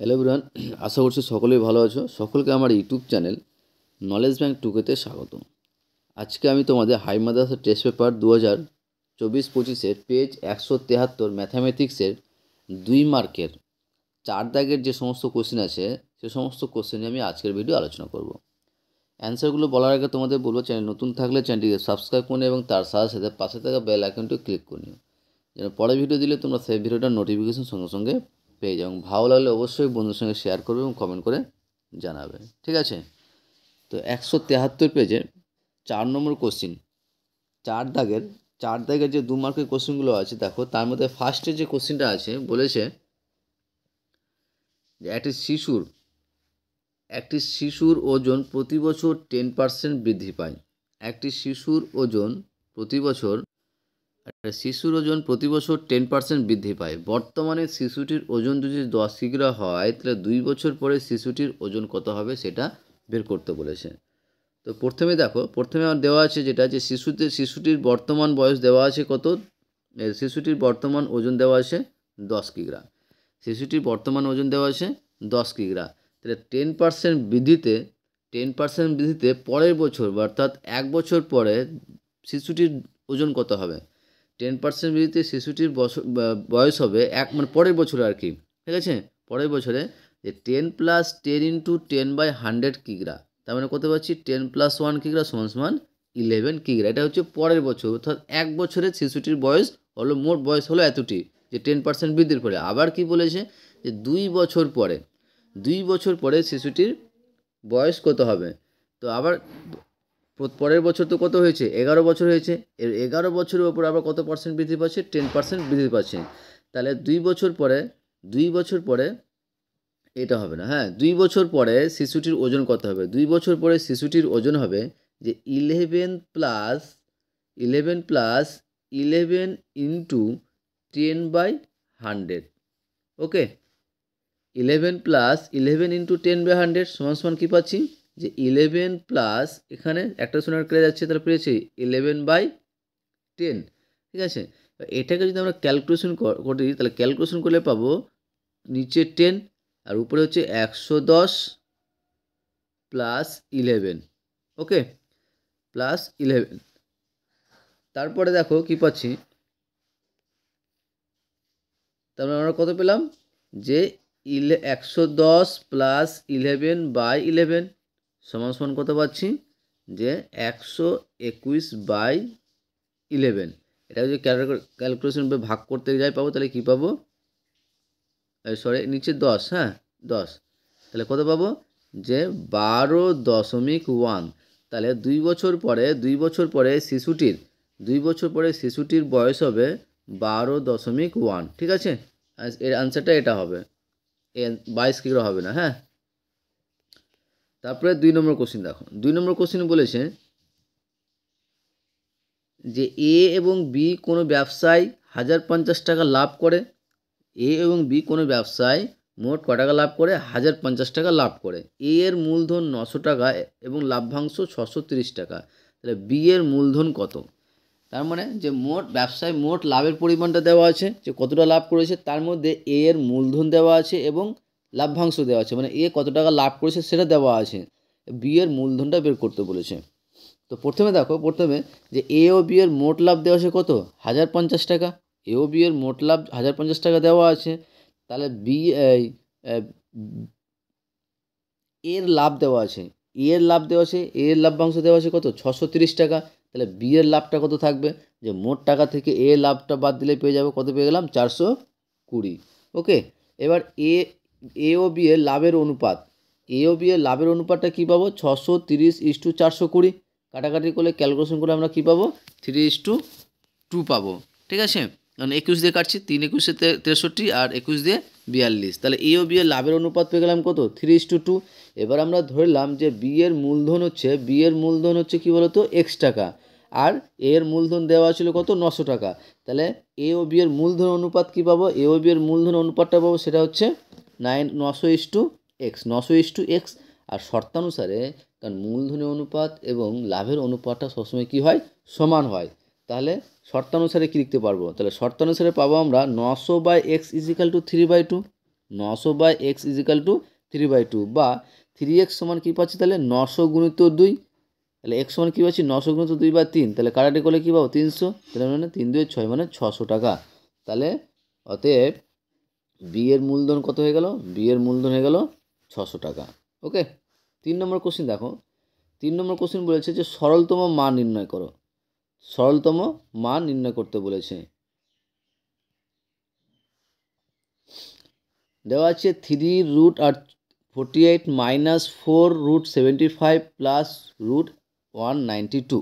Hello everyone, আশা করছি সকলেই ভালো আছো। সকলকে আমার ইউটিউব চ্যানেল নলেজ ব্যাংক টুকেতে স্বাগত। আজকে আমি তোমাদের হাই মাদ্রাসা টেস্ট পেপার 2024-25-এর পেজ 173 ম্যাথামেটিক্সের 2 মার্কের 4 দাগের যে সমস্ত কোশ্চেন আছে সে সমস্ত কোশ্চেন নিয়ে আমি আজকের ভিডিও আলোচনা করব। অ্যান্সারগুলো বলার আগে তোমাদের বলবো, চ্যানেল নতুন থাকলে চ্যানেলটিকে সাবস্ক্রাইব করে নিও এবং তার সাথে সাথে পাশে থাকা বেল আইকনটি ক্লিক করে নিও, যেন পরে ভিডিও দিলে তোমরা সেই ভিডিওটার নোটিফিকেশন সঙ্গে সঙ্গে পেয়ে যাও। এবং ভালো লাগলে অবশ্যই বন্ধুর সঙ্গে শেয়ার করবে এবং কমেন্ট করে জানাবে, ঠিক আছে? তো 173 পেজে 4 নম্বর কোশ্চিন, 4 দাগের যে 2 মার্কের কোশ্চেনগুলো আছে দেখো, তার মধ্যে ফার্স্টে যে কোশ্চেনটা আছে বলেছে যে একটি শিশুর ওজন প্রতি বছর 10% বৃদ্ধি পায়। একটি শিশুর ওজন প্রতি বছর 10% বৃদ্ধি পায়। বর্তমানে শিশুটির ওজন যদি 10 কিগ্রা হয়, তাহলে 2 বছর পরে শিশুটির ওজন কত হবে সেটা বের করতে বলেছে। তো প্রথমে দেখো, প্রথমে আমার দেওয়া আছে যেটা যে শিশুটির বর্তমান বয়স দেওয়া আছে কত, শিশুটির বর্তমান ওজন দেওয়া আছে 10 কিগ্রা। শিশুটির বর্তমান ওজন দেওয়া আছে 10 কিগ্রা। তাহলে 10% বৃদ্ধিতে পরের বছর অর্থাৎ 1 বছর পরে শিশুটির ওজন কত হবে? 10% বৃদ্ধিতে শিশুটির বয়স হবে পরের বছরে আর কি, ঠিক আছে? পরের বছরে যে 10 + 10 × 10/100 কিগ্রা, তার মানে কত পাচ্ছি 10 + 1 কিগ্রা সমান 11 কিগ্রা। এটা হচ্ছে পরের বছর, অর্থাৎ 1 বছরে শিশুটির বয়স হলো, মোট বয়স হলো এতটি, যে 10% বৃদ্ধির পরে। আবার কি বলেছে যে 2 বছর পরে শিশুটির বয়স কত হবে। তো আবার পরের বছর তো কত হয়েছে, 11 বছর হয়েছে। 11 বছরের ওপর আবার কত পার্সেন্ট বৃদ্ধি পাচ্ছে, 10% বৃদ্ধি পাচ্ছে। তাহলে 2 বছর পরে এটা হবে না, হ্যাঁ, 2 বছর পরে শিশুটির ওজন কত হবে? 2 বছর পরে শিশুটির ওজন হবে যে 11 + 11 × 10/100। ওকে, 11 + 11 × 10/100 সমান কী পাচ্ছি যে 11 প্লাস, এখানে একটা শূন্য কেটে যাচ্ছে, তাহলে পেয়েছি 11/10, ঠিক আছে? এটাকে যদি আমরা ক্যালকুলেশন করি, তাহলে ক্যালকুলেশন করলে পাবো নিচে 10 আর উপরে হচ্ছে 110 + 11, ওকে, +11। তারপরে দেখো কি পাচ্ছি, তারপরে আমরা কত পেলাম যে 110 + 11/11 সমান কত পাচ্ছি যে 121/11। এটা যদি ক্যালকুলেশন ভাগ করতে যাই পাবো, তাহলে কি পাবো, নিচে 10, হ্যাঁ 10, তাহলে কত পাবো যে 12.1। তাহলে 2 বছর পরে শিশুটির বয়স হবে 12.1, ঠিক আছে? এর আনসারটা এটা হবে, 22 কিগ্রা হবে না, হ্যাঁ। তারপরে 2 নম্বর কোশ্চেন দেখো, 2 নম্বর কোশ্চেন বলেছে যে এ এবং বি কোনো ব্যবসায় 1050 টাকা লাভ করে। এ এবং বি কোনো ব্যবসায় মোট ক টাকা লাভ করে? 1050 টাকা লাভ করে। এ এর মূলধন 900 টাকা এবং লাভ্যাংশ 630 টাকা। তাহলে বি এর মূলধন কত? তার মানে যে ব্যবসায় মোট লাভের পরিমাণটা দেওয়া আছে, যে কতটা লাভ করেছে, তার মধ্যে এ এর মূলধন দেওয়া আছে এবং লাভ্যাংশ দেওয়া আছে, মানে এ কত টাকা লাভ করেছে সেটা দেওয়া আছে। বি এর মূলধনটা বের করতে বলেছে। তো প্রথমে দেখো, যে এ ও বি এর মোট লাভ দেওয়া আছে কত? 1050 টাকা। এ ও বি এর মোট লাভ 1050 টাকা দেওয়া আছে। তাহলে এর লাভ দেওয়া আছে, এর লাভ্যাংশ দেওয়া আছে কত? 630 টাকা। তাহলে বি এর লাভটা কত থাকবে? যে মোট টাকা থেকে এ লাভটা বাদ দিলে পেয়ে যাবো, কত পেয়ে গেলাম? 420। ওকে, এবার এ ও বি এর লাভের অনুপাতটা কী পাবো? 630:420। কাটাকাটি করলে ক্যালকুলেশন করে আমরা কী পাবো? 3:2 পাবো, ঠিক আছে? কারণ 21 দিয়ে কাটছি, 3 × 21 = 63 আর 21 দিয়ে 42। তাহলে এ ও বি এর লাভের অনুপাত পেয়ে গেলাম কত? 3:2। এবার আমরা ধরলাম যে বি এর মূলধন হচ্ছে কী বলতো, এক্স টাকা, আর এ এর মূলধন দেওয়া ছিল কত? 900 টাকা। তাহলে এ ও বি এর মূলধন অনুপাত কী পাবো? এ ও বি এর মূলধন অনুপাতটা পাবো, সেটা হচ্ছে 900:x, 900:x। আর শর্তানুসারে, কারণ মূলধনের অনুপাত এবং লাভের অনুপাতটা সবসময় কী হয়? সমান হয়। তাহলে শর্তানুসারে কী লিখতে পারবো? তাহলে শর্তানুসারে পাবো আমরা 900/x = 3/2, 900/x ইজিক্যাল টু 3/2 বা 3x সমান কী পাচ্ছি তাহলে 900 গুণিত 2, তাহলে x সমান কী পাচ্ছি 900 গুণিত 2/3, তাহলে কাটাকাটি করলে কী পাবো 300, তাহলে মানে 3 2 6 মানে 600 টাকা। তাহলে অতএব বি এর মূলধন কত হয়ে গেল, বি এর মূলধন হয়ে গেল 600 টাকা। ওকে, 3 নম্বর কোশ্চেন দেখো, 3 নম্বর কোশ্চেন বলেছে যে সরলতম মান নির্ণয় করো, সরলতম মান নির্ণয় করতে বলেছে। দেওয়া আছে 3√48 মাইনাস 4√75 প্লাস √192,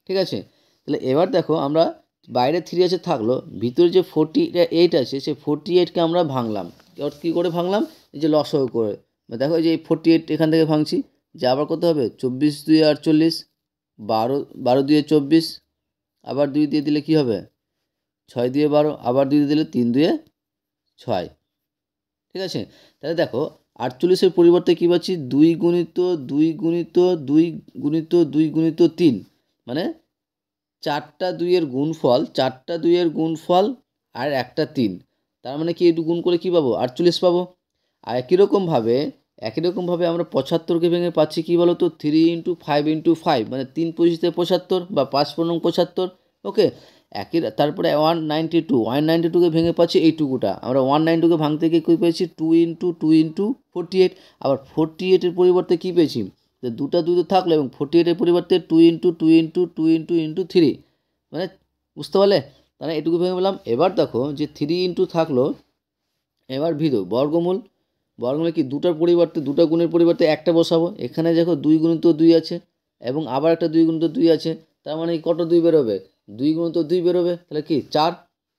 ঠিক আছে। তাহলে এবার দেখো আমরা বাইরে 3 আছে থাকলো, ভিতরে যে 48 আছে সেই 48কে আমরা ভাঙলাম, কী করে ভাঙলাম, এই যে লসাগু করে। দেখো এই যে 48 এখান থেকে ভাঙছি, যে আবার কত হবে 24 2 48, 12 2 24, আবার 2 দিয়ে দিলে কি হবে 6 দিয়ে 12, আবার 2 দিয়ে দিলে 3 2 6, ঠিক আছে। তাহলে দেখো 48-এর পরিবর্তে কী পাচ্ছি 2 গুণিত 2 গুণিত 2 গুণিত 2 গুণিত 3, মানে 4টা 2-এর গুণফল, 4টা 2-এর গুণফল আর একটা 3, তার মানে কি একটু গুণ করে কী পাবো 48 পাবো। আর একই রকমভাবে আমরা 75কে ভেঙে পাচ্ছি কী বলো তো 3 × 5 × 5, মানে 3 পঁচিশে 75 বা 5 পনেরো 75। ওকে, তারপরে 192কে ভেঙে পাচ্ছি এইটুকুটা, আমরা 192কে ভাঙতে গিয়ে কী পেয়েছি 2 × 2 × 48, আবার 48-এর পরিবর্তে কী পেয়েছি, তো দুটো থাকলো এবং 48-এর পরিবর্তে 2 × 2 × 2 × 3, মানে বুঝতে পারলে, তাহলে এটুকু ভেঙে পেলাম। এবার দেখো যে 3 × থাকলো, এবার বর্গমূল কি দুটার পরিবর্তে, দুটা গুণের পরিবর্তে একটা বসাবো, এখানে দেখো 2 গুণিত 2 আছে এবং আবার একটা 2 গুণিত 2 আছে, তার মানে কত 2 বেরোবে 2 গুণিত 2 বেরোবে, তাহলে কি 4,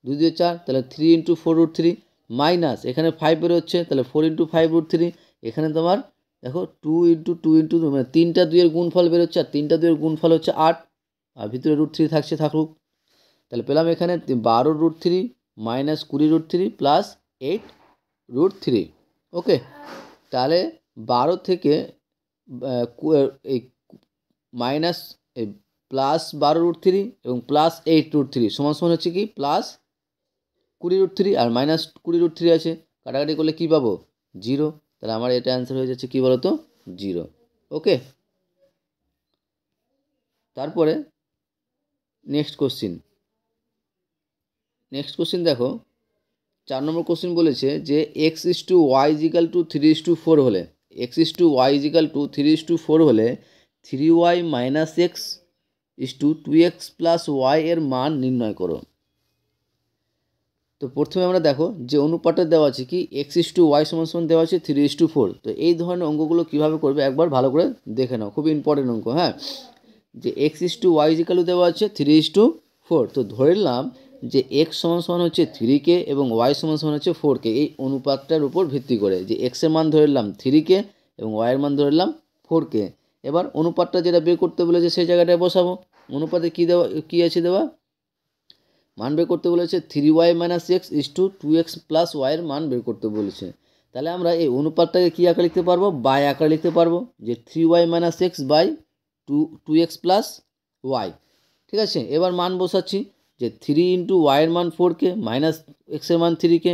2 দিয়ে 4, তাহলে 3 × 4√3 মাইনাস এখানে 5 বেরোচ্ছে, তাহলে 4 × 5√3, এখানে তোমার দেখো 2 × 2 × 2, মানে 3টা 2-এর গুণফল বেরোচ্ছে, আর 3টা 2-এর গুণফল হচ্ছে 8, আর ভিতরে √3 থাকুক, তাহলে পেলাম এখানে 12√3 মাইনাস 20√3 প্লাস 8√3। ওকে, তাহলে 12 থেকে এই মাইনাস প্লাস 12√3 এবং প্লাস 8√3 সমান হচ্ছে কি প্লাস 20√3, আর মাইনাস 20√3 আছে, কাটাকাটি করলে কী পাবো 0, তাহলে আমার এটা অ্যান্সার হয়ে যাচ্ছে কী বলো তো 0। ওকে, তারপরে নেক্সট কোশ্চিন দেখো, 4 নম্বর কোশ্চিন বলেছে যে x/y = 3:4 হলে, x/y = 3:4 হলে 3y - x = 2x + y এর মান নির্ণয় করো। তো প্রথমে আমরা দেখো যে অনুপাতটা দেওয়া আছে কি x/y = দেওয়া আছে 3:4, তো এই ধরনের অঙ্কগুলো কীভাবে করবে একবার ভালো করে দেখে নাও, খুব ইম্পর্টেন্ট অঙ্ক। হ্যাঁ, যে x/y = দেওয়া আছে 3:4, তো ধরে নিলাম যে x = হচ্ছে 3k এবং y = হচ্ছে 4k, এই অনুপাতটার উপর ভিত্তি করে যে x এর মান ধরে নিলাম 3k এবং y এর মান ধরে নিলাম 4k। এবার অনুপাতটা যেটা বের করতে বলেছে সেই জায়গাটায় বসাবো, অনুপাতে কী আছে দেওয়া, মান বের করতে বলেছে 3y - x = 2x + y এর মান বের করতে বলেছে। তাহলে আমরা এই অনুপাতটাকে কী আকারে লিখতে পারবো, বাই আকারে লিখতে পারবো, যে 3y - x by 2x + y, ঠিক আছে। এবার মান বসাচ্ছি যে 3 × y এর মান 4k মাইনাস x এর মান 3k,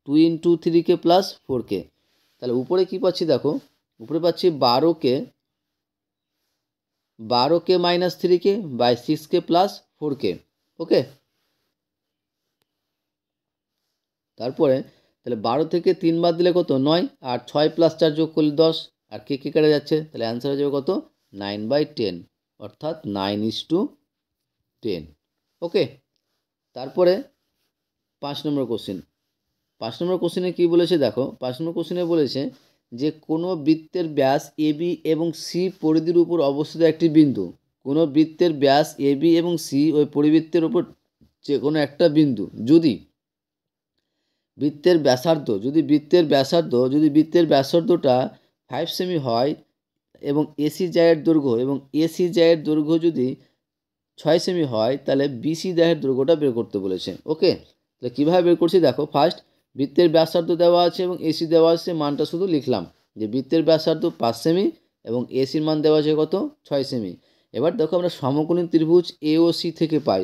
2 × 3k + 4k, তাহলে উপরে কী পাচ্ছি দেখো, উপরে পাচ্ছি 12k - 3k by 6k + 4k। ওকে, তারপরে তাহলে 12 থেকে 3 বাদ দিলে কত 9, আর 6 + 4 যোগ করলে 10, আর কে কেটে যাচ্ছে, তাহলে অ্যান্সার হয়ে যাবে কত 9/10, অর্থাৎ 9:10। ওকে, তারপরে 5 নম্বর কোশ্চিনে কী বলেছে দেখো, 5 নম্বর কোশ্চিনে বলেছে যে কোনো বৃত্তের ব্যাস AB এবং C পরিধির উপর অবস্থিত একটি বিন্দু, কোনো বৃত্তের ব্যাস AB এবং C ওই পরিবৃত্তের উপর যে কোনো একটা বিন্দু, যদি বৃত্তের ব্যাসার্ধটা 5 সেমি হয় এবং AC জায়ের দৈর্ঘ্য যদি 6 সেমি হয়, তাহলে BC জায়ের দৈর্ঘ্যটা বের করতে বলেছে। ওকে, তাহলে কীভাবে বের করছি দেখো, ফার্স্ট বৃত্তের ব্যাসার্ধ দেওয়া আছে এবং AC দেওয়া আছে, মানটা শুধু লিখলাম যে বৃত্তের ব্যাসার্ধ 5 সেমি এবং ACর মান দেওয়া আছে কত 6 সেমি। এবার দেখো আমরা সমকোণী ত্রিভুজ AOC থেকে পাই,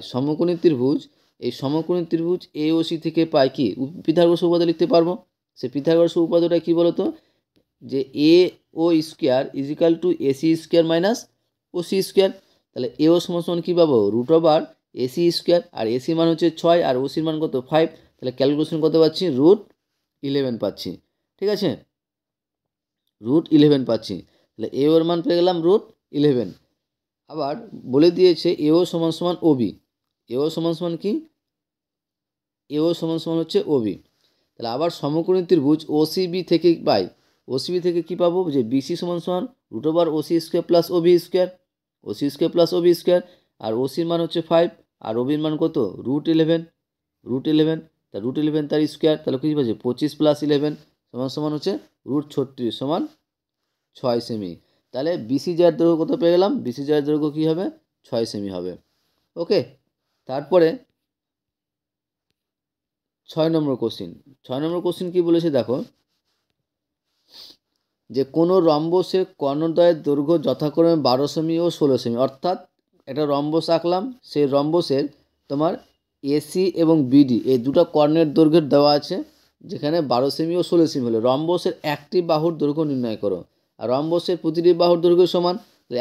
এই সমকোণী ত্রিভুজ AOC থেকে পাই কি পিথাগোরাস উপপাদ্য লিখতে পারবো, সে পিথাগোরাস উপপাদ্যটা কী বলো তো, যে A O square is equal to AC square minus OC square. তাহলে এ ও সমান কী পাবো, রুট ওভার এসি স্কোয়ার, আর এসি মান হচ্ছে 6 আর ওসির মান কত 5। তাহলে ক্যালকুলেশন কত পাচ্ছি, √11 পাচ্ছি। ঠিক আছে, √11 পাচ্ছি। তাহলে এ ওর মান পেয়ে গেলাম √11। আবার বলে দিয়েছে এও সমান সমান ওবি, এও সমান সমান কি, এও সমান সমান হচ্ছে ওবি। তাহলে আবার সমকোণী ত্রিভুজ ওসিবি থেকে পাই, ওসিবি থেকে কি পাবো, যে বিসি সমান সমান root over OC square plus OB square, OC square plus OB square, আর ওসির মান হচ্ছে 5 আর ওবির মান কত √11, তা √11 তার স্কোয়ার, তাহলে কি পাচ্ছি 25 + 11 সমান সমান হচ্ছে √36 সমান 6 সেমি। তাহলে বিসি যার দৈর্ঘ্য কত পেয়ে গেলাম, বিসি যার দৈর্ঘ্য কী হবে 6 সেমি হবে। ওকে, তারপরে 6 নম্বর কোশ্চিন, 6 নম্বর কোশ্চিন কী বলেছে দেখো, যে কোনো রম্বসের কর্ণদ্বয়ের দৈর্ঘ্য যথাক্রমে 12 সেমি ও 16 সেমি। অর্থাৎ একটা রম্বস আঁকলাম, সেই রম্বসের তোমার এসি এবং বিডি এই দুটো কর্ণের দৈর্ঘ্যের দেওয়া আছে, যেখানে 12 সেমি ও 16 সেমি হলে রম্বসের একটি বাহুর দৈর্ঘ্য নির্ণয় করো। আর রম্বসের প্রতিটি বাহুর দৈর্ঘ্য সমান,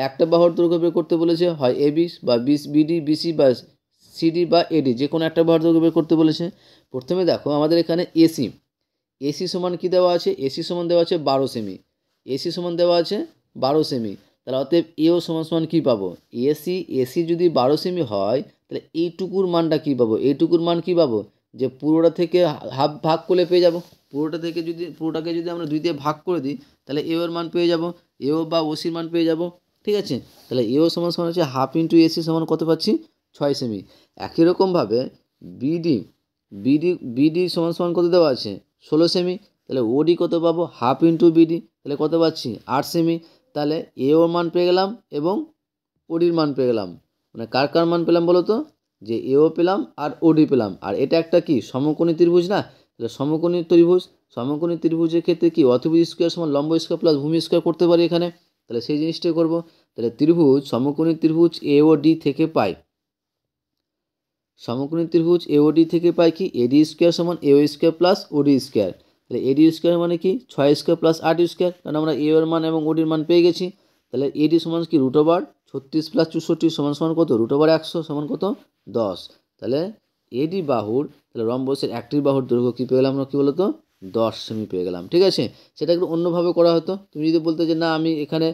একটা বাহুর দৈর্ঘ্য বের করতে বলেছে, হয় এবি বা বিডি বিসি বা সিডি বা এডি, যে কোনো একটা বাহুর দৈর্ঘ্য বের করতে বলেছে। প্রথমে দেখো আমাদের এখানে এসি সমান কি দেওয়া আছে, এসি সমান দেওয়া আছে 12 সেমি, এসি সমান দেওয়া আছে 12 সেমি। তাহলে অতএব এও সমান সমান কী পাবো, এসি যদি 12 সেমি হয় তাহলে এইটুকুর মানটা কী পাবো, এইটুকুর মান কী পাবো, যে পুরোটা থেকে হাফ ভাগ করলে পেয়ে যাব, পুরোটাকে যদি আমরা 2 দিয়ে ভাগ করে দিই তাহলে এও এর মান পেয়ে যাব, এও বা ওসির মান পেয়ে যাব। ঠিক আছে, তাহলে এও সমান সমান হচ্ছে হাফ ইন্টু এসি সমান কত পাচ্ছি 6 সেমি। একই রকমভাবে বিডি বিডি বিডি সমান সমান কত দেওয়া আছে 16 সেমি, তাহলে ওডি কত পাবো, হাফ ইন্টু বিডি, তাহলে কত পাচ্ছি 8 সেমি। তাহলে এ ওর মান পেয়ে গেলাম এবং ওডির মান পেয়ে গেলাম, মানে কার কার মান পেলাম বলো তো, যে এও পেলাম আর ওডি পেলাম। আর এটা একটা কি সমকোণী ত্রিভুজ না, তাহলে সমকোণী ত্রিভুজের ক্ষেত্রে কি অতিভুজ স্কোয়ার সমান লম্ব স্কোয়ার প্লাস ভূমি স্কোয়ার করতে পারি এখানে, তাহলে সেই জিনিসটাই করবো। তাহলে সমকোণী ত্রিভুজ এ ও ডি থেকে পাই, সমকোণী ত্রিভুজ এওডি থেকে পাই কি এডি স্কোয়ার সমান এও স্কোয়ার প্লাস ওডি স্কোয়ার। তাহলে এডি স্কোয়ার মানে কি 6 স্কোয়ার প্লাস 8 স্কোয়ার, কারণ আমরা এ এর মান এবং ওডির মান পেয়ে গেছি। তাহলে এডি সমান কি √ 36 + 64 সমান সমান কত, √ 100 সমান কত 10। তাহলে এডি বাহুর, তাহলে রম্বসের একটি বাহুর দৈর্ঘ্য কী পেয়ে গেলাম আমরা, কী বলো তো 10 সেমি পেয়ে গেলাম। ঠিক আছে, সেটা একটু অন্যভাবে করা হতো, তুমি যদি বলতে যে না আমি এখানে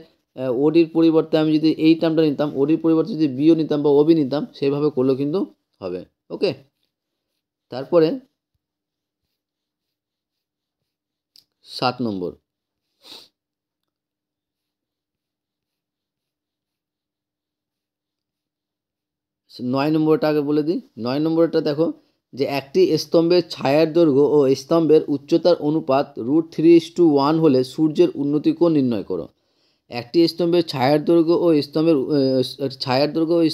ওডির পরিবর্তে আমি যদি এই টার্মটা নিতাম, ওডির পরিবর্তে যদি বিও নিতাম বা ওবি নিতাম, সেইভাবে করলেও কিন্তু হবে। ওকে, তারপরে 7 নম্বর, 9 নম্বরটা আগে বলে দিই। 9 নম্বরটা দেখো, যে একটি স্তম্ভের ছায়ার দৈর্ঘ্য ও স্তম্ভের উচ্চতার অনুপাত √3:1 হলে সূর্যের উন্নতি কোণ নির্ণয় করো। একটি স্তম্ভের ছায়ার দৈর্ঘ্য ও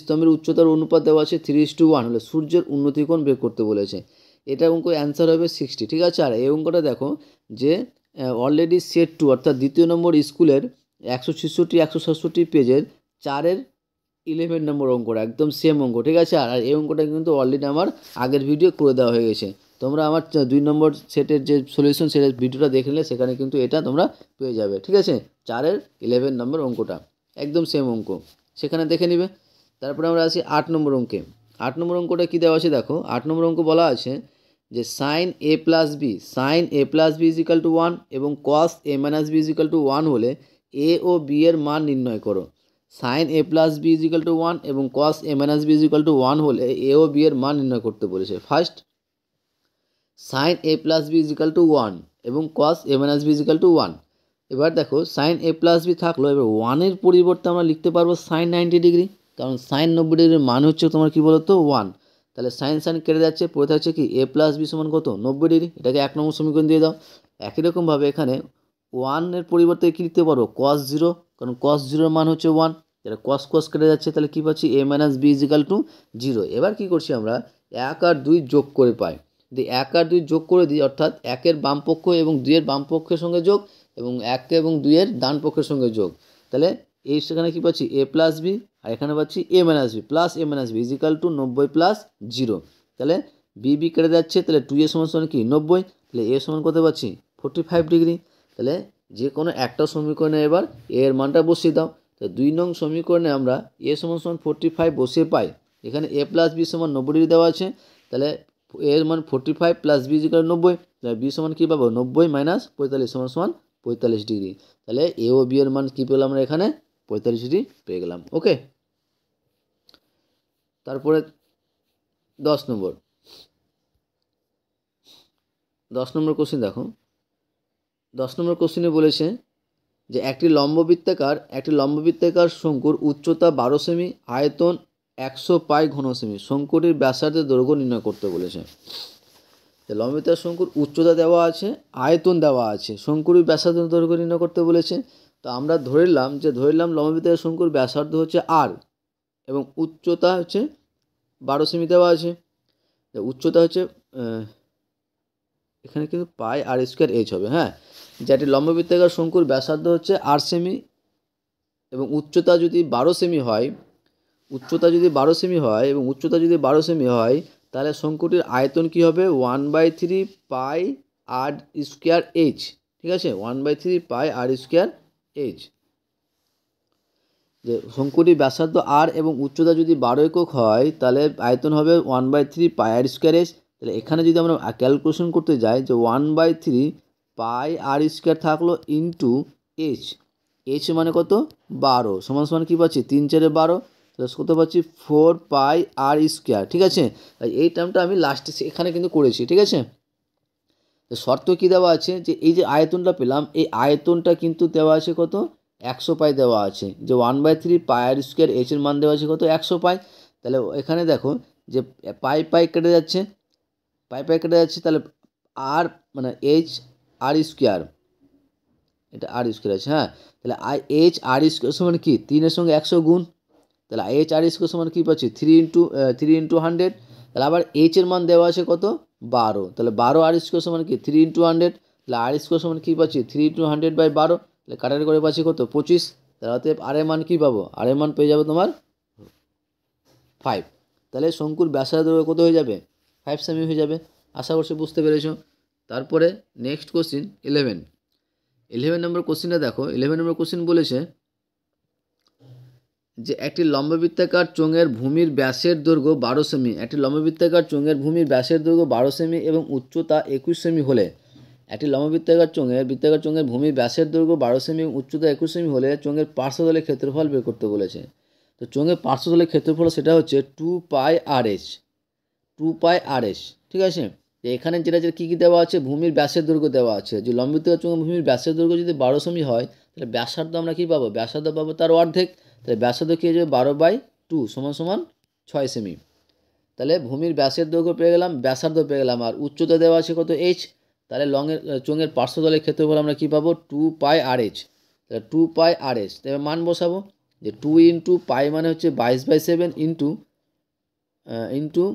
স্তম্ভের উচ্চতার অনুপাত দেওয়া আছে 3:1 হলে সূর্যের উন্নতি কোণ বের করতে বলেছে। এটা অঙ্ক অ্যান্সার হবে 60। ঠিক আছে, আর এই অঙ্কটা দেখো যে অলরেডি সেট 2 অর্থাৎ দ্বিতীয় নম্বর স্কুলের 166 পেজের 4-এর 11 নম্বর অঙ্কটা একদম সেম অঙ্ক। ঠিক আছে, আর এই অঙ্কটা কিন্তু অলরেডি আমার আগের ভিডিও করে দেওয়া হয়ে গেছে, তোমরা আমার 2 নম্বর সেটের যে সলিউশন সেটের ভিডিওটা দেখে নিলে সেখানে কিন্তু এটা তোমরা পেয়ে যাবে। ঠিক আছে, 4-এর 11 নম্বর অঙ্কটা একদম সেম অঙ্ক, সেখানে দেখে নিবে। তারপরে আমরা আসি 8 নম্বর অঙ্কে। 8 নম্বর অঙ্কটা কী দেওয়া আছে দেখো, 8 নম্বর অঙ্ক বলা আছে যে sin a + b = 1 এবং cos a - b = 1 হলে a ও b এর মান নির্ণয় করো। sin a + b = 1 এবং cos a - b = 1 হলে a ও b এর মান নির্ণয় করতে বলেছে। ফার্স্ট sin a + b = 1 এবং cos a - b = 1। এবার দেখো sin a + b থাকলো, এবার 1-এর পরিবর্তে আমরা লিখতে পারবো sin 90 ডিগ্রি, কারণ sin 90 ডিগ্রির মান হচ্ছে তোমার কী বলো তো 1। তাহলে sin কেটে যাচ্ছে, পড়ে থাকছে কি a + b সমান কত 90 ডিগ্রি, এটাকে 1 নম্বর সমীকরণ দিয়ে দাও। একই রকমভাবে এখানে 1-এর পরিবর্তে কী লিখতে পারো cos 0, কারণ cos 0-এর মান হচ্ছে 1, তাহলে cos কেটে যাচ্ছে, তাহলে কী পাচ্ছি a - b = 0। এবার কী করছি আমরা 1 আর 2 যোগ করে পাই, যদি 1 আর 2 যোগ করে দিই অর্থাৎ 1-এর বাম পক্ষ এবং 2-এর বাম পক্ষের সঙ্গে যোগ এবং 1 এবং 2-এর ডান পক্ষের সঙ্গে যোগ, তাহলে এই সেখানে কী পাচ্ছি a + b, আর এখানে পাচ্ছি a - b plus a - b = 90 + 0। তাহলে b কেটে যাচ্ছে, তাহলে 2a সমান কি 90, তাহলে a সমান কত পাচ্ছি 45 ডিগ্রি। তাহলে যে কোনো একটা সমীকরণে এবার এ এর মানটা বসিয়ে দাও। তো 2 নং সমীকরণে আমরা এ সমান 45 বসিয়ে পাই। এখানে এ প্লাস বি সমান 90 ডিগ্রি দেওয়া আছে, তাহলে এর মান 45 প্লাস বি ইকুয়াল 90, তাহলে বি সমান কী পাবো 90 মাইনাস 45 সমান 45 ডিগ্রি। তাহলে এ ও বি এর মান কী পেলাম আমরা এখানে 45 ডিগ্রি পেয়ে গেলাম। ওকে, তারপরে 10 নম্বর কোশ্চেন দেখো। 10 নম্বর কোশ্চেনে বলেছে যে একটি লম্ববৃত্তাকার শঙ্কুর উচ্চতা 12 সেমি, আয়তন 100 পাই ঘন সেমি, শঙ্কুটির ব্যাসার্ধের দৈর্ঘ্য নির্ণয় করতে বলেছে। লম্ববৃত্তাকার শঙ্কুর উচ্চতা দেওয়া আছে, আয়তন দেওয়া আছে, শঙ্কুটির ব্যাসার্ধের দৈর্ঘ্য নির্ণয় করতে বলেছে। তো আমরা ধরলাম লম্ববৃত্তাকার শঙ্কুর ব্যাসার্ধ হচ্ছে আর এবং উচ্চতা হচ্ছে 12 সেমি দেওয়া আছে। উচ্চতা হচ্ছে এখানে কিন্তু পাই আর স্কোয়ার এইচ হবে, হ্যাঁ। যেটি লম্ববৃত্তাকার শঙ্কুর ব্যাসার্ধ হচ্ছে 8 সেমি এবং উচ্চতা যদি 12 সেমি হয়, এবং উচ্চতা যদি 12 সেমি হয়, তাহলে শঙ্কুটির আয়তন কি হবে 1/3 পাই আর স্কোয়ার এইচ। ঠিক আছে, 1/3 পাই আর স্কোয়ার এইচ। যে শঙ্কুটির ব্যাসার্ধ আর এবং উচ্চতা যদি 12 একক হয়, তাহলে আয়তন হবে 1/3 পাই আর স্কোয়ার এইচ। তাহলে এখানে যদি আমরা ক্যালকুলেশন করতে যাই যে 1/3 পাই আর স্কোয়ার থাকলো ইন্টু এইচ, এইচ মানে কত 12 সমান কী পাচ্ছি 3 4 12, তাহলে কত পাচ্ছি 4 পাই আর স্কোয়ার। ঠিক আছে, এই টার্মটা আমি লাস্টে এখানে কিন্তু করেছি। ঠিক আছে, শর্ত কী দেওয়া আছে যে এই যে আয়তনটা পেলাম, এই আয়তনটা কিন্তু দেওয়া আছে কত 100 পাই দেওয়া আছে, যে 1/3 পাই আর স্কোয়ার এইচের মান দেওয়া আছে কত 100 পাই। তাহলে এখানে দেখো যে পাই কেটে যাচ্ছে, তাহলে আর মানে এইচ আর স্কোয়ার, এটা আর স্কোয়ার আছে, হ্যাঁ। তাহলে এইচ আর স্কোয়ার সমান কি 3-এর সঙ্গে 100 গুণ, তাহলে এইচ আর স্কোয়ার সমান কী পাচ্ছি 3 ইন্টু 100। তাহলে আবার এইচের মান দেওয়া আছে কত 12, তাহলে 12 আর স্কোয়ার সমান কি 3 ইন্টু 100, তাহলে আর স্কোয়ার সমান কী পাচ্ছি 3 ইন্টু 100/12, তাহলে কাটারি করে পাচ্ছি কত 25। তাহলে অতএব আর এর মান কী পাবো, আর এর মান পেয়ে যাবে তোমার 5। তাহলে শঙ্কুর ব্যাসার্ধ কত হয়ে যাবে 5 সেমি হয়ে যাবে। আশা করছি বুঝতে পেরেছো। তারপরে নেক্সট কোশ্চিন 11 নম্বর কোশ্চিনটা দেখো। 11 নম্বর কোশ্চিন বলেছে যে একটি লম্ববৃত্তাকার চোঙের ভূমির ব্যাসের দৈর্ঘ্য 12 সেমি, একটি লম্ববৃত্তাকার চোঙের ভূমির ব্যাসের দৈর্ঘ্য 12 সেমি এবং উচ্চতা 21 সেমি হলে, একটি লম্ববৃত্তাকার চোঙের ভূমির ব্যাসের দৈর্ঘ্য 12 সেমি এবং উচ্চতা 21 সেমি হলে চোঙের পার্শ্বতলের ক্ষেত্রফল বের করতে বলেছে। তো চোঙের পার্শ্বতলের ক্ষেত্রফল সেটা হচ্ছে 2 পাই আর এইচ। ঠিক আছে, এখানে যেটা কী কী দেওয়া আছে, ভূমির ব্যাসের দৈর্ঘ্য দেওয়া আছে। যে লম্ববৃত্তাকার চোঙের ভূমির ব্যাসের দৈর্ঘ্য যদি 12 সেমি হয়, তাহলে ব্যাসার্ধ আমরা কী পাবো, ব্যাসার্ধ পাবো তার অর্ধেক। তাহলে ব্যাসার্ধ কী হয়ে যাবে 12/2 সমান 6 সেমি। তাহলে ভূমির ব্যাসের দৈর্ঘ্য পেয়ে গেলাম, ব্যাসার্ধ পেয়ে গেলাম, আর উচ্চতা দেওয়া আছে কত এইচ। তাহলে চোঙের পার্শ্বতলের ক্ষেত্রফল আমরা কী পাবো 2 পাই আর এইচ। তাহলে 2 পাই আর এইচ, তাহলে মান বসাবো যে 2 ইন্টু পাই মানে হচ্ছে 22/7 ইন্টু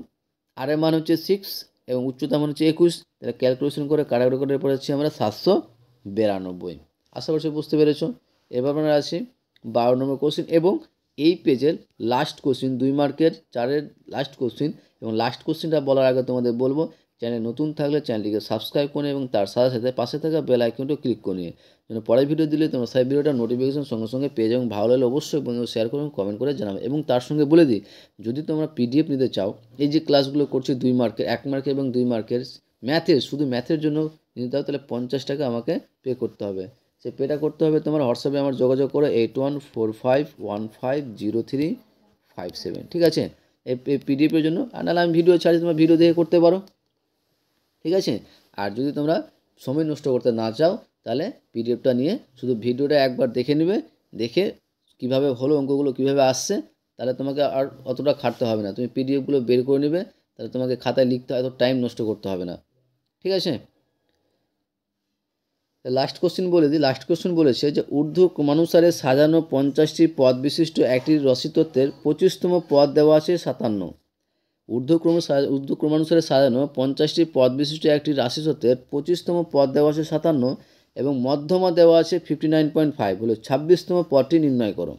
আর এর মান হচ্ছে 6 এবং উচ্চতা মান হচ্ছে 21। তাহলে ক্যালকুলেশন করে কাটাকুটি করে পড়েছি আমরা 792। আশা করছি বুঝতে পেরেছো। এবার আমরা আছি 12 নম্বর কোশ্চিন এবং এই পেজের লাস্ট কোশ্চিন, 2 মার্কের 4-এর লাস্ট কোশ্চিন। এবং লাস্ট কোশ্চিনটা বলার আগে তোমাদের বলবো, চ্যানেল নতুন থাকলে চ্যানেলটিকে সাবস্ক্রাইব করে এবং তার সাথে সাথে পাশে থাকা বেল আইকনটা ক্লিক করে নিয়ে যেন পরের ভিডিও দিলে তোমরা সেই ভিডিওটা নোটিফিকেশন সঙ্গে সঙ্গে পেয়ে যাও। এবং ভালো লাগলে অবশ্যই বন্ধুদের শেয়ার করুন, কমেন্ট করে জানাবে। এবং তার সঙ্গে বলে দিই, যদি তোমরা পিডিএফ নিতে চাও, এই যে ক্লাসগুলো করছি 2 মার্কের, 1 মার্কের এবং 2 মার্কের ম্যাথের, শুধু ম্যাথের জন্য নিতে হবে, তাহলে 50 টাকা আমাকে পে করতে হবে। সে পেটা করতে হবে তোমার হোয়াটসঅ্যাপে আমার যোগাযোগ করে 8145150357। ঠিক আছে, এই পিডিএফের জন্য। আর নাহলে আমি ভিডিও ছাড়ি, তোমরা ভিডিও দেখে করতে পারো। ঠিক আছে, আর যদি তোমরা সময় নষ্ট করতে না চাও, তাহলে পিডিএফটা নিয়ে শুধু ভিডিওটা একবার দেখে নেবে, দেখে কিভাবে হলো অঙ্কগুলো কীভাবে আসছে, তাহলে তোমাকে আর অতটা খাটতে হবে না। তুমি পিডিএফগুলো বের করে নেবে, তাহলে তোমাকে খাতায় লিখতে এত টাইম নষ্ট করতে হবে না। ঠিক আছে, লাস্ট কোশ্চিন বলে দিই। লাস্ট কোশ্চিন বলেছে যে ঊর্ধ্বক্রমানুসারে সাজানো 50টি পদ বিশিষ্ট একটি রসিতত্ত্বের 25তম পদ দেওয়া আছে 57। ঊর্ধ্বক্রমানুসারে সাজানো 50টি পদ বিশিষ্ট একটি রাশিতত্ত্বের 25তম পদ দেওয়া আছে 57 এবং মধ্যমা দেওয়া আছে 59.5 হলো 26তম পদটি নির্ণয় করো।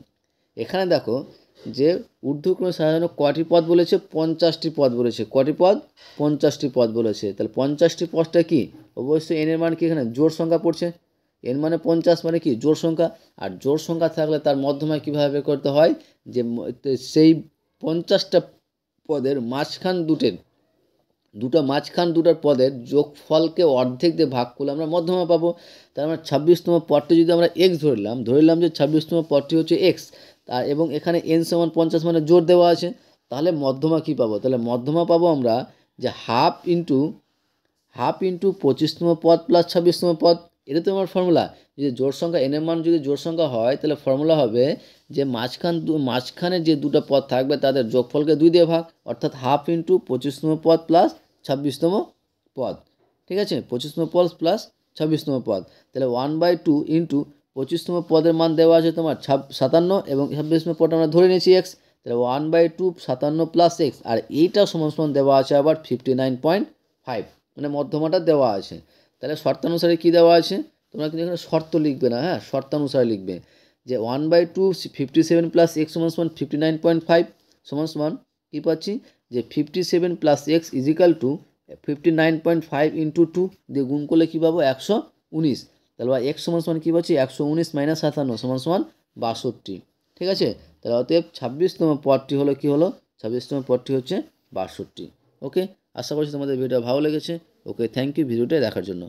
এখানে দেখো যে ঊর্ধ্বক্রমে সাজানো কটি পদ বলেছে, 50টি পদ বলেছে। কটি পদ? 50টি পদ বলেছে। তাহলে 50টি পদটা কি? অবশ্যই এন এর মান কি এখানে জোড় সংখ্যা পড়ছে। এন মানে 50 মানে কি জোড় সংখ্যা। আর জোড় সংখ্যা থাকলে তার মধ্যমা কীভাবে বের করতে হয়, যে সেই 50টা পদের মাঝখান দুটার পদের যোগফলকে অর্ধেক দিয়ে ভাগ করলে আমরা মধ্যমা পাবো। তার মানে 26তম পদটি যদি আমরা এক্স ধরলাম যে 26তম পদটি হচ্ছে এক্স, এবং এখানে এন সমান 50 মানে জোর দেওয়া আছে, তাহলে মধ্যমা কী পাবো? তাহলে মধ্যমা পাবো আমরা যে হাফ ইন্টু 25তম পদ প্লাস 26তম পদ। এটা তো আমার ফর্মুলা। যদি জোড় সংখ্যা এন এর মান যদি জোড় সংখ্যা হয়, তাহলে ফর্মুলা হবে যে মাঝখানে যে দুটো পদ থাকবে তাদের যোগফলকে 2 দিয়ে ভাগ, অর্থাৎ হাফ ইন্টু 25তম পদ প্লাস 26তম পদ। ঠিক আছে, 25তম পদ প্লাস 26তম পদ। তাহলে 1/2 ইন্টু 25তম পদের মান দেওয়া আছে তোমার 57, এবং 26তম পদ আমরা ধরে নিয়েছি এক্স। তাহলে 1/2 57 প্লাস এক্স, আর এইটা সমান দেওয়া আছে আবার 59.5, মানে মধ্যমাটা দেওয়া আছে। তাহলে শর্তানুসারে কী দেওয়া আছে? তোমরা কিন্তু এখানে শর্ত লিখবে না, হ্যাঁ, শর্তানুসারে লিখবে যে 1/2 57 প্লাস এক্স সমান 59.5 সমান কী পাচ্ছি, যে 57 plus x is equal to 59.5 into 2 দিয়ে গুণ করলে কী পাবো? 119। তাহলে এক্স সমান কী পাচ্ছি? 119 মাইনাস 57 সমান 62। ঠিক আছে, তাহলে অতএব 26তম পদটি হলো কী হলো? 26তম পদটি হচ্ছে 62। ওকে, আশা করছি তোমাদের ভিডিওটা ভালো লেগেছে। ওকে, থ্যাংক ইউ ভিডিওটা দেখার জন্য।